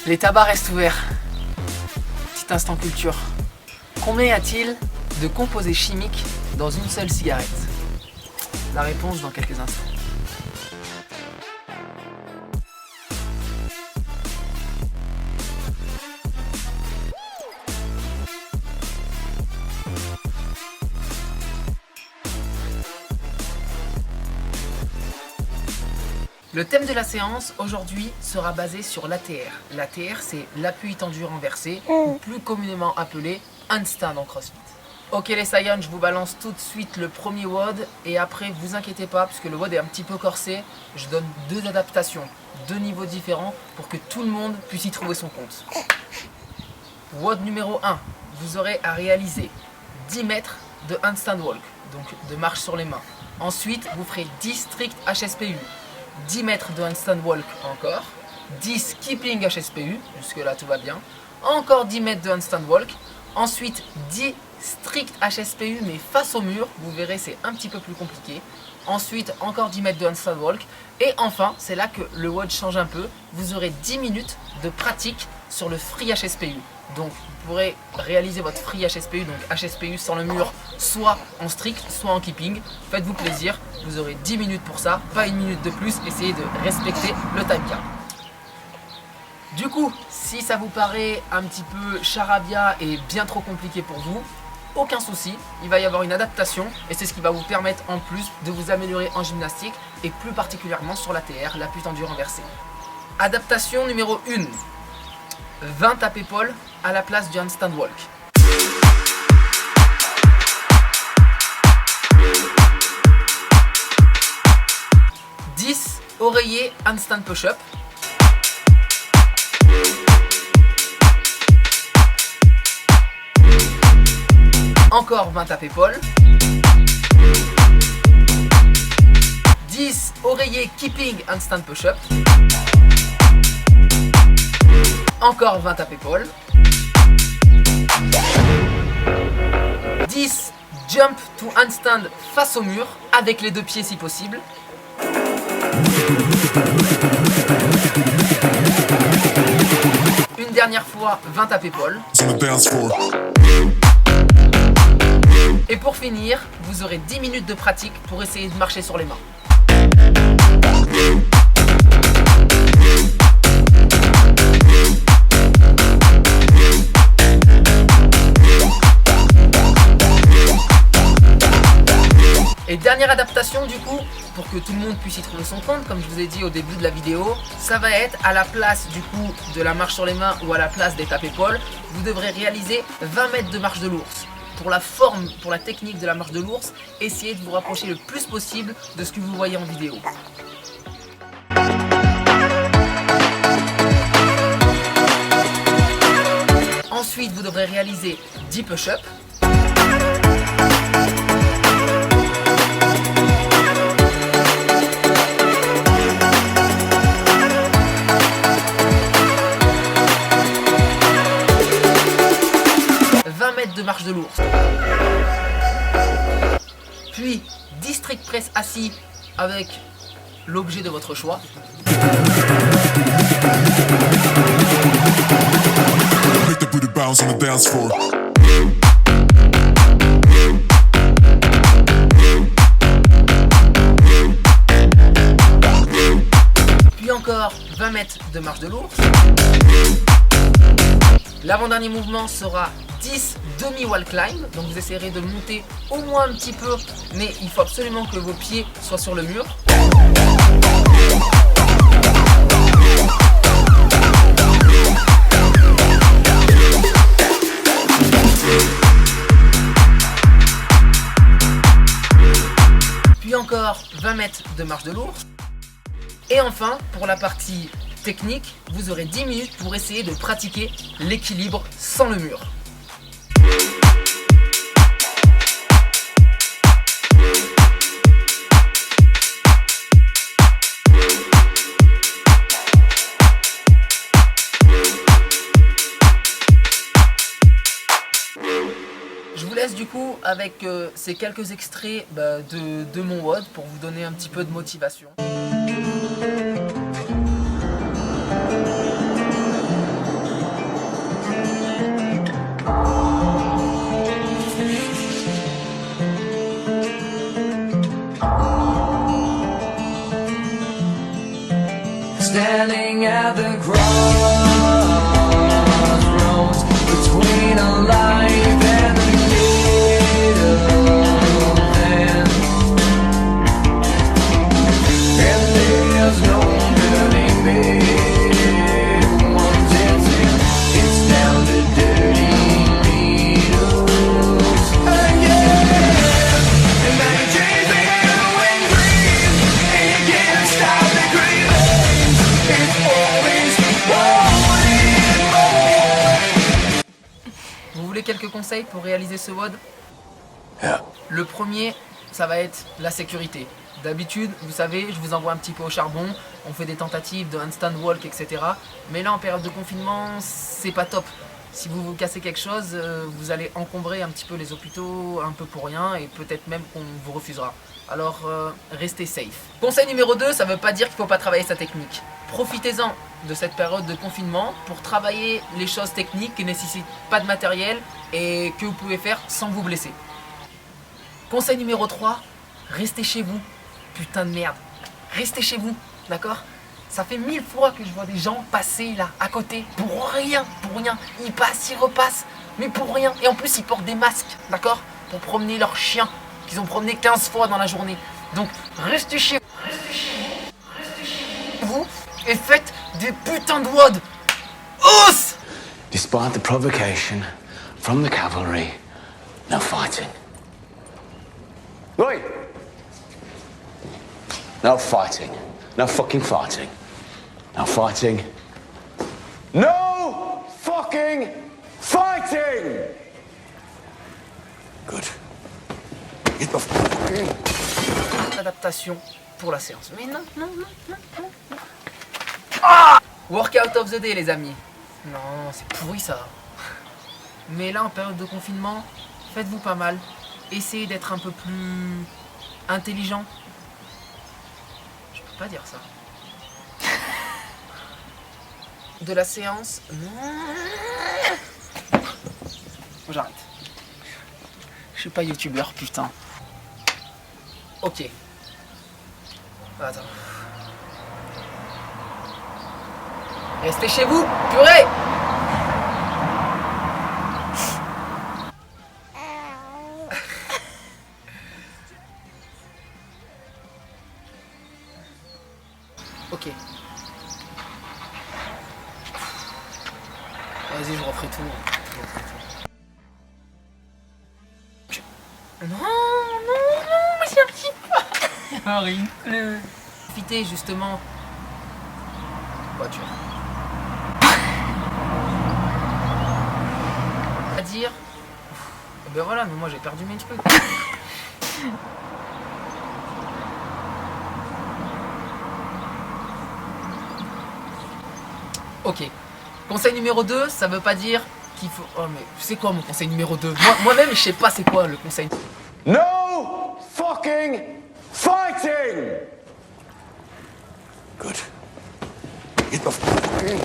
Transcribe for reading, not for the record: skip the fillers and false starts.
Les tabacs restent ouverts. Petit instant culture. Combien y a-t-il de composés chimiques dans une seule cigarette? La réponse dans quelques instants. Le thème de la séance aujourd'hui sera basé sur l'ATR. L'ATR, c'est l'appui tendu renversé, ou plus communément appelé handstand en CrossFit. Ok les Saiyans, je vous balance tout de suite le premier WOD et après vous inquiétez pas puisque le WOD est un petit peu corsé, je donne deux adaptations, deux niveaux différents pour que tout le monde puisse y trouver son compte. WOD numéro 1, vous aurez à réaliser 10 mètres de handstand walk, donc de marche sur les mains. Ensuite, vous ferez 10 strict HSPU. 10 mètres de handstand walk encore, 10 keeping HSPU, jusque là tout va bien, encore 10 mètres de handstand walk, ensuite 10 strict HSPU mais face au mur, vous verrez c'est un petit peu plus compliqué, ensuite encore 10 mètres de handstand walk, et enfin c'est là que le WOD change un peu, vous aurez 10 minutes de pratique sur le free HSPU. Donc vous pourrez réaliser votre free HSPU, donc HSPU sans le mur, soit en strict, soit en keeping. Faites-vous plaisir, vous aurez 10 minutes pour ça, pas une minute de plus, essayez de respecter le time cap. Du coup, si ça vous paraît un petit peu charabia et bien trop compliqué pour vous, aucun souci, il va y avoir une adaptation et c'est ce qui va vous permettre en plus de vous améliorer en gymnastique et plus particulièrement sur l'ATR, l'appui tendu renversé. Adaptation numéro 1. 20 tapes-épaules à la place du handstand walk. « 10 oreillers handstand push-up. Encore 20 tapes-épaules. 10 oreillers keeping handstand push-up. Encore 20 tapes-épaules. 10 jump to handstand face au mur avec les deux pieds si possible. Une dernière fois 20 tapes-épaules. Et pour finir, vous aurez 10 minutes de pratique pour essayer de marcher sur les mains. Et dernière adaptation du coup, pour que tout le monde puisse y trouver son compte, comme je vous ai dit au début de la vidéo, ça va être à la place du coup de la marche sur les mains ou à la place des tapes-épaules, vous devrez réaliser 20 mètres de marche de l'ours. Pour la forme, pour la technique de la marche de l'ours, essayez de vous rapprocher le plus possible de ce que vous voyez en vidéo. Ensuite, vous devrez réaliser 10 push-ups. De marche de l'ours. Puis 10 strict press assis avec l'objet de votre choix. Puis encore 20 mètres de marche de l'ours. L'avant-dernier mouvement sera 10 demi-wall climb, donc vous essayerez de le monter au moins un petit peu, mais il faut absolument que vos pieds soient sur le mur. Puis encore 20 mètres de marche de l'ours. Et enfin, pour la partie technique, vous aurez 10 minutes pour essayer de pratiquer l'équilibre sans le mur. Je vous laisse du coup avec ces quelques extraits de mon WOD pour vous donner un petit peu de motivation. at the crossroads between a life and a little then, and there's no turning back once it's in. It's down to dirty needles again. And now you chase me and dream, and you can't stop the cravings. It's always wanting more. Vous voulez quelques conseils pour réaliser ce WOD? Yeah. Le premier, ça va être la sécurité. D'habitude, vous savez, je vous envoie un petit peu au charbon, on fait des tentatives de handstand walk, etc. Mais là, en période de confinement, c'est pas top. Si vous vous cassez quelque chose, vous allez encombrer un petit peu les hôpitaux, un peu pour rien, et peut-être même qu'on vous refusera. Alors, restez safe. Conseil numéro 2, ça veut pas dire qu'il faut pas travailler sa technique. Profitez-en de cette période de confinement pour travailler les choses techniques qui ne nécessitent pas de matériel et que vous pouvez faire sans vous blesser. Conseil numéro 3, restez chez vous. Putain de merde. Restez chez vous, d'accord? Ça fait 1000 fois que je vois des gens passer là, à côté, pour rien, pour rien. Ils passent, ils repassent, mais pour rien. Et en plus, ils portent des masques, d'accord? Pour promener leurs chiens, qu'ils ont promené 15 fois dans la journée. Donc, restez chez vous et faites des putains de WOD. Os! Despite the provocation from the cavalry, no fighting. Oi! No fighting. No fucking fighting. No fighting. No fucking fighting! Good. Get the fucking... Adaptation pour la séance. Mais non, non, non, non, non, non. Ah! Workout of the day, les amis. Non, c'est pourri ça. Mais là, en période de confinement, faites-vous pas mal. Essayez d'être un peu plus intelligent. Je peux pas dire ça. De la séance. J'arrête. Je suis pas youtubeur, putain. Ok. Attends. Restez chez vous, purée! Ok. Vas-y, je referai tout. Non, non, non, j'y arrive pas. J'arrive plus. Profitez justement. Voiture. À dire. Eh ben voilà, mais moi j'ai perdu mes trucs. Ok. Conseil numéro 2, ça veut pas dire qu'il faut... Oh mais c'est quoi mon conseil numéro 2? Moi-même je sais pas c'est quoi le conseil. No fucking fighting! Good. Get the fucking...